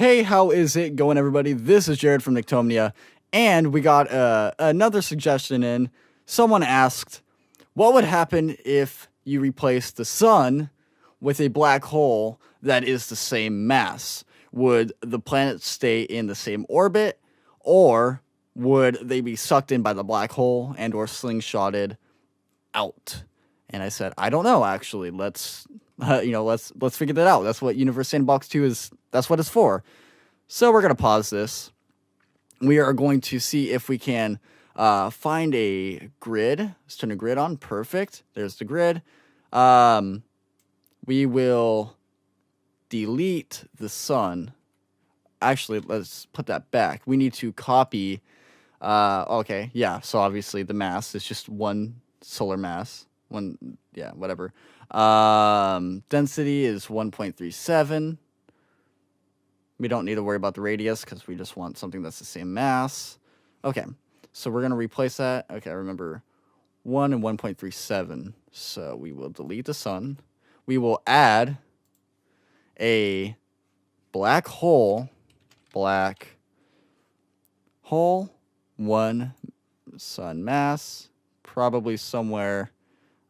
Hey, how is it going, everybody? This is Jared from Nyctomnia, and we got another suggestion in. Someone asked, what would happen if you replaced the sun with a black hole that is the same mass? Would the planets stay in the same orbit, or would they be sucked in by the black hole and or slingshotted out? And I said, I don't know, actually. Let's figure that out. That's what Universe Sandbox 2 is. That's what it's for. So we're going to pause this. We are going to see if we can find a grid. Let's turn a grid on. Perfect. There's the grid. We will delete the sun. Actually, let's put that back. We need to copy. Okay, yeah. So obviously the mass is just one solar mass. Whatever. Density is 1.37. We don't need to worry about the radius because we just want something that's the same mass. Okay, so we're going to replace that. Okay, I remember 1 and 1.37. So we will delete the sun. We will add a black hole, 1 sun mass, probably somewhere.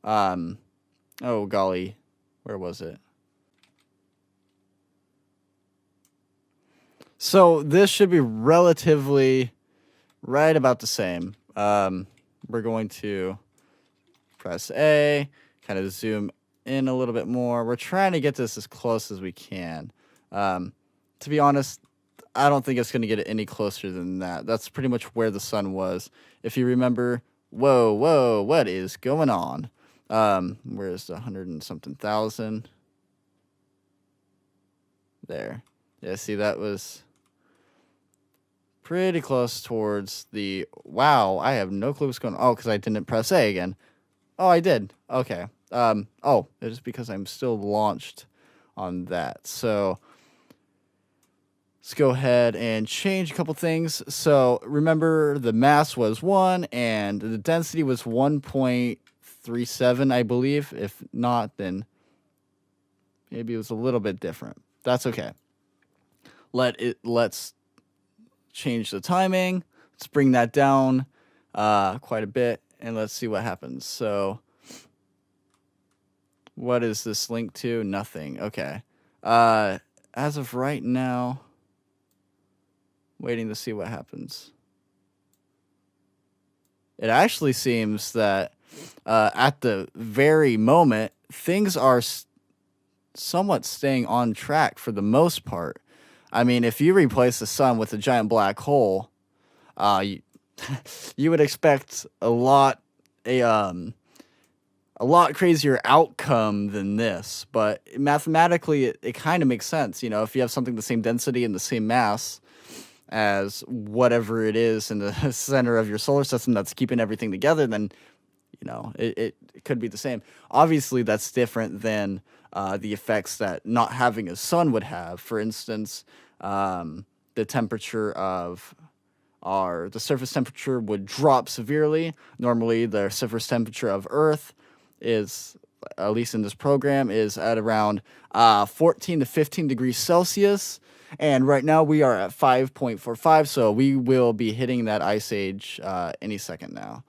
Oh, golly, where was it? So this should be relatively right about the same. We're going to press A, kind of zoom in a little bit more. We're trying to get this as close as we can. To be honest, I don't think it's going to get it any closer than that. That's pretty much where the sun was. If you remember, whoa, what is going on? Where's the 100 and something thousand? There. Yeah, see, that was pretty close towards the... Wow, I have no clue what's going on. Oh, because I didn't press A again. Oh, I did. Okay. Oh, it is because I'm still launched on that. So let's go ahead and change a couple things. So remember, the mass was 1 and the density was 1.37, I believe. If not, then maybe it was a little bit different. That's okay. Let's change the timing. Let's bring that down quite a bit, and let's see what happens. So what is this linked to? Nothing. Okay. As of right now, waiting to see what happens. It actually seems that at the very moment, things are somewhat staying on track for the most part. I mean, if you replace the sun with a giant black hole, you would expect a lot crazier outcome than this. But mathematically, it kind of makes sense. You know, if you have something the same density and the same mass as whatever it is in the center of your solar system that's keeping everything together, then, you know, it could be the same. Obviously, that's different than the effects that not having a sun would have. For instance, the temperature of the surface temperature would drop severely. Normally, the surface temperature of Earth is, at least in this program, is at around 14 to 15 degrees Celsius. And right now we are at 5.45, so we will be hitting that ice age any second now.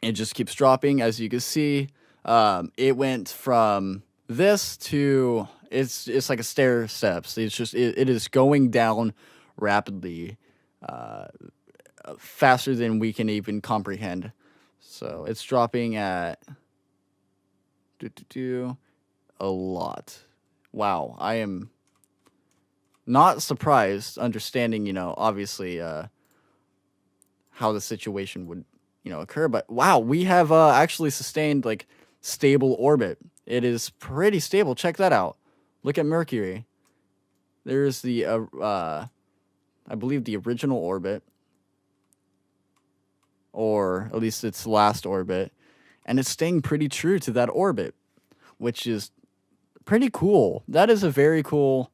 It just keeps dropping, as you can see. It went from this to it's like a stair steps. It's just it is going down rapidly, faster than we can even comprehend. So it's dropping at a lot. Wow, I am not surprised, understanding, you know, obviously how the situation would, you know, occur. But wow, we have actually sustained like stable orbit. It is pretty stable. Check that out. Look at Mercury. There's the I believe the original orbit, or at least its last orbit, and it's staying pretty true to that orbit, which is pretty cool. That is a very cool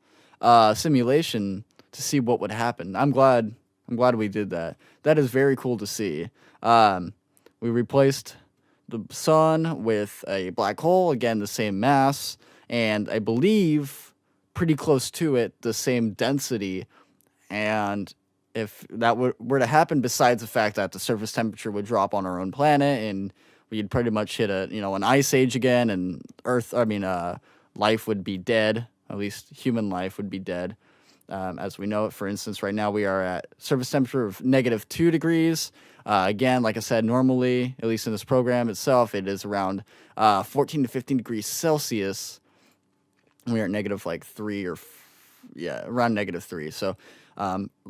simulation to see what would happen. I'm glad we did that. That is very cool to see. We replaced the sun with a black hole, again the same mass, and I believe pretty close to it, the same density. And if that were to happen, besides the fact that the surface temperature would drop on our own planet and we'd pretty much hit an ice age again, and life would be dead. At least human life would be dead, as we know it. For instance, right now we are at surface temperature of -2 degrees. Again, like I said, normally, at least in this program itself, it is around 14 to 15 degrees Celsius. We are at -3 around -3. So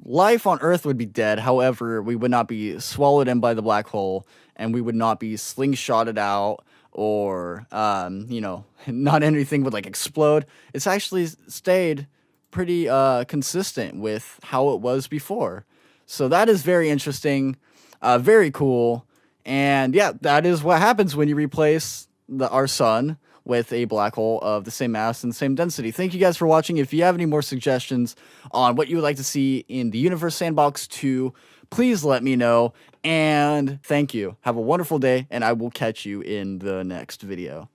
life on Earth would be dead. However, we would not be swallowed in by the black hole, and we would not be slingshotted out, or not anything would explode. It's actually stayed pretty consistent with how it was before. So that is very interesting, very cool. And yeah, that is what happens when you replace our sun with a black hole of the same mass and same density. Thank you guys for watching. If you have any more suggestions on what you would like to see in the Universe Sandbox 2, please let me know. And thank you. Have a wonderful day, and I will catch you in the next video.